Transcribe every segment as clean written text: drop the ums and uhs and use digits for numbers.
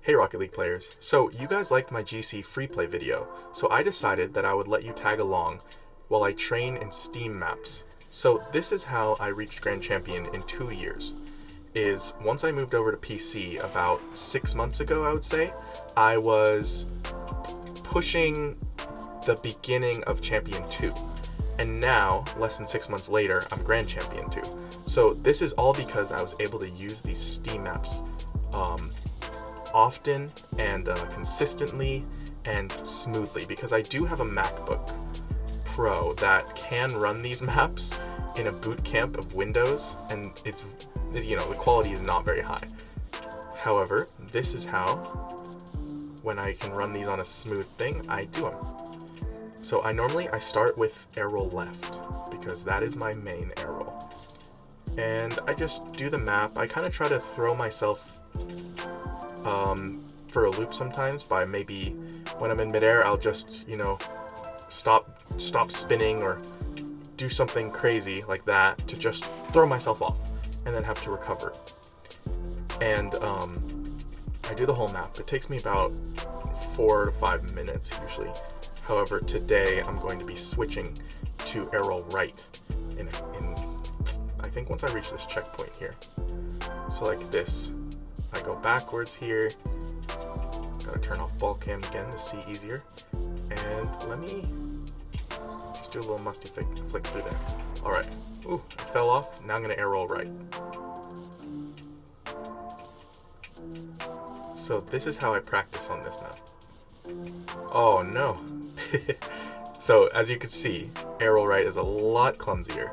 Hey Rocket League players, so you guys liked my GC free play video, so I decided that I would let you tag along while I train in Steam maps. So this is how I reached Grand Champion in 2 years, is once I moved over to PC about 6 months ago, I would say, I was pushing the beginning of Champion 2. And now, less than 6 months later, I'm Grand Champion 2. So this is all because I was able to use these Steam maps often and consistently and smoothly, because I do have a MacBook Pro that can run these maps in a boot camp of Windows, and it's, the quality is not very high. However, this is how, when I can run these on a smooth thing, I do them. So I start with arrow left, because that is my main arrow. And I just do the map. I kind of try to throw myself for a loop sometimes by maybe when I'm in midair, I'll just, stop spinning or do something crazy like that to just throw myself off and then have to recover. And I do the whole map. It takes me about 4 to 5 minutes usually. However, today I'm going to be switching to arrow right in I think once I reach this checkpoint here. So like this, I go backwards here. Gotta turn off ball cam again to see easier. And let me just do a little musty flick through there. All right. Ooh, I fell off. Now I'm gonna arrow right. So this is how I practice on this map. Oh no. So as you can see, arrow right is a lot clumsier,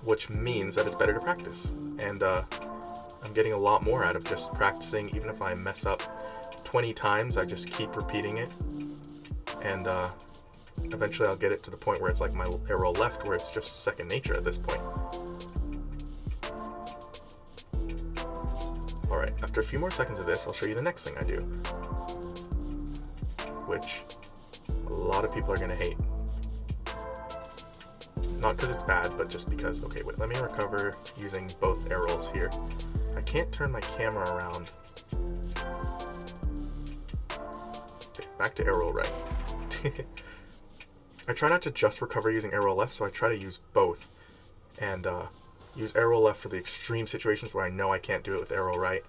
which means that it's better to practice. And I'm getting a lot more out of just practicing. Even if I mess up 20 times, I just keep repeating it. And eventually I'll get it to the point where it's like my arrow left, where it's just second nature at this point. Alright, after a few more seconds of this, I'll show you the next thing I do, which a lot of people are going to hate. Not because it's bad, but just because, okay, wait, let me recover using both arrows here. I can't turn my camera around. Okay, back to arrow right. I try not to just recover using arrow left, so I try to use both. And use arrow left for the extreme situations where I know I can't do it with arrow right.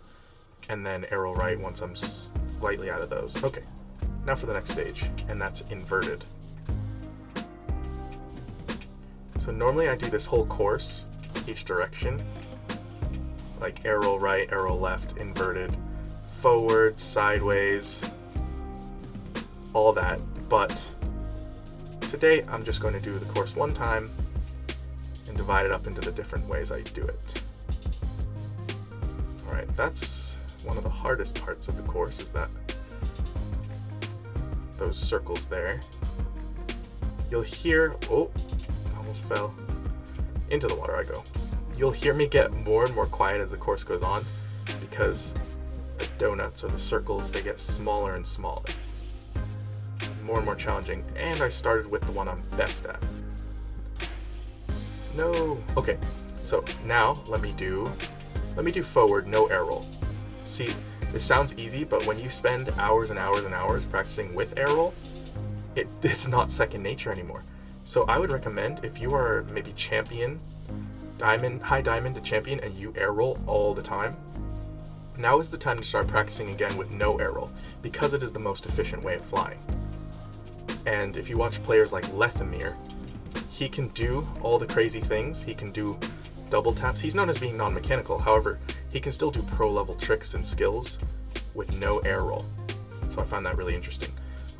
And then arrow right once I'm slightly out of those. Okay, now for the next stage, and that's inverted. So normally I do this whole course, each direction, like arrow right, arrow left, inverted, forward, sideways, all that. But today I'm just going to do the course one time and divide it up into the different ways I do it. All right, that's one of the hardest parts of the course, is that those circles there. You'll hear, oh, almost fell into the water I go. You'll hear me get more and more quiet as the course goes on, because the donuts or the circles, they get smaller and smaller, more and more challenging. And I started with the one I'm best at. No. Okay, so now let me do forward, no arrow. See, this sounds easy, but when you spend hours and hours and hours practicing with arrow, it's not second nature anymore. So I would recommend, if you are maybe champion, diamond, high diamond to champion, and you arrow all the time, now is the time to start practicing again with no arrow, because it is the most efficient way of flying. And if you watch players like Lethamir, he can do all the crazy things. He can do double taps. He's known as being non-mechanical. However, he can still do pro-level tricks and skills with no arrow. So I find that really interesting.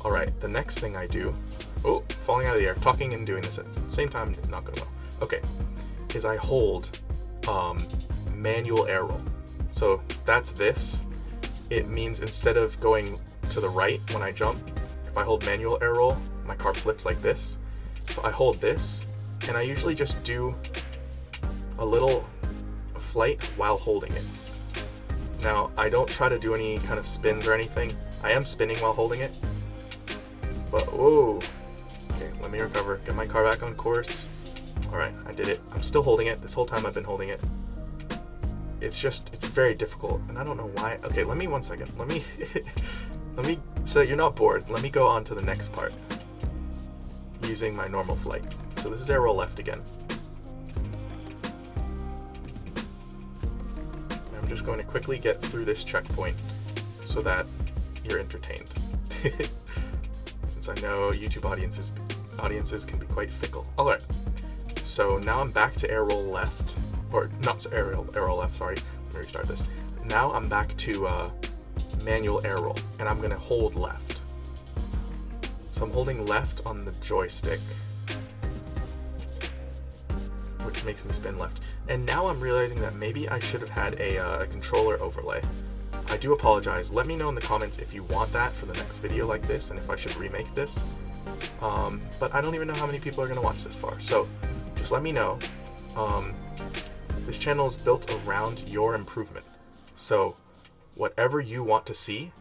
All right, the next thing I do, oh, falling out of the air, talking and doing this at the same time is not going well. Okay, is I hold manual arrow. So that's this. It means instead of going to the right when I jump, if I hold manual arrow, my car flips like this. So I hold this, and I usually just do a little flight while holding it. Now, I don't try to do any kind of spins or anything. I am spinning while holding it, but whoa. Okay, let me recover, get my car back on course. All right, I did it. I'm still holding it. This whole time I've been holding it. it's very difficult, and I don't know why. Okay, let me 1 second. Let me so you're not bored. Let me go on to the next part using my normal flight. So this is air roll left again. I'm just going to quickly get through this checkpoint so that you're entertained. Since I know YouTube audiences can be quite fickle. All right. So now I'm back to air roll left, or not air roll left. Sorry. Let me restart this. Now I'm back to manual air roll, and I'm gonna hold left. So I'm holding left on the joystick, which makes me spin left. And now I'm realizing that maybe I should have had a controller overlay. I do apologize. Let me know in the comments if you want that for the next video like this, and if I should remake this. But I don't even know how many people are gonna watch this far, so just let me know. This channel is built around your improvement. So whatever you want to see,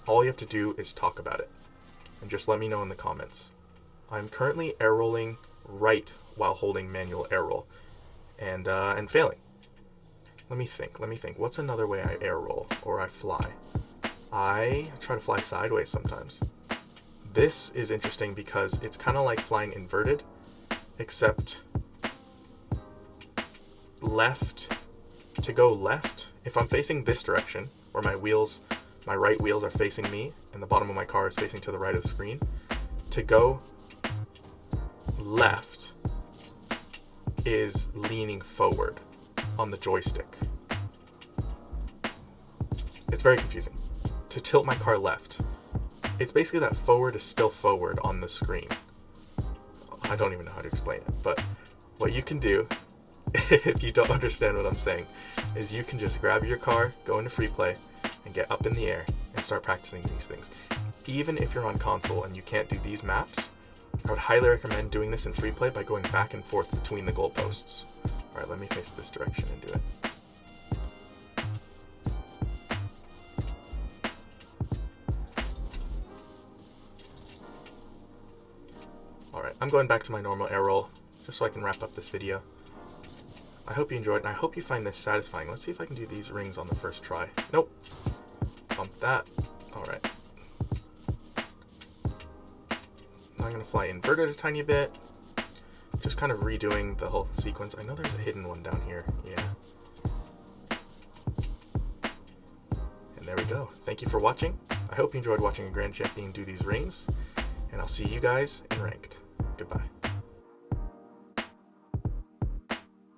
all you have to do is talk about it. And just let me know in the comments. I'm currently air rolling right while holding manual air roll and failing. Let me think. What's another way I air roll or I fly? I try to fly sideways sometimes. This is interesting because it's kind of like flying inverted, except left, to go left, if I'm facing this direction, where my right wheels are facing me, and the bottom of my car is facing to the right of the screen, to go left is leaning forward on the joystick. It's very confusing. To tilt my car left, it's basically that forward is still forward on the screen. I don't even know how to explain it, but what you can do, if you don't understand what I'm saying, is you can just grab your car, go into free play, and get up in the air and start practicing these things. Even if you're on console and you can't do these maps, I would highly recommend doing this in free play by going back and forth between the goalposts. All right, let me face this direction and do it. All right, I'm going back to my normal air roll just so I can wrap up this video. I hope you enjoyed, and I hope you find this satisfying. Let's see if I can do these rings on the first try. Nope. Bump that. All right. Now I'm going to fly inverted a tiny bit. Just kind of redoing the whole sequence. I know there's a hidden one down here. Yeah. And there we go. Thank you for watching. I hope you enjoyed watching a Grand Champion do these rings, and I'll see you guys in Ranked. Goodbye.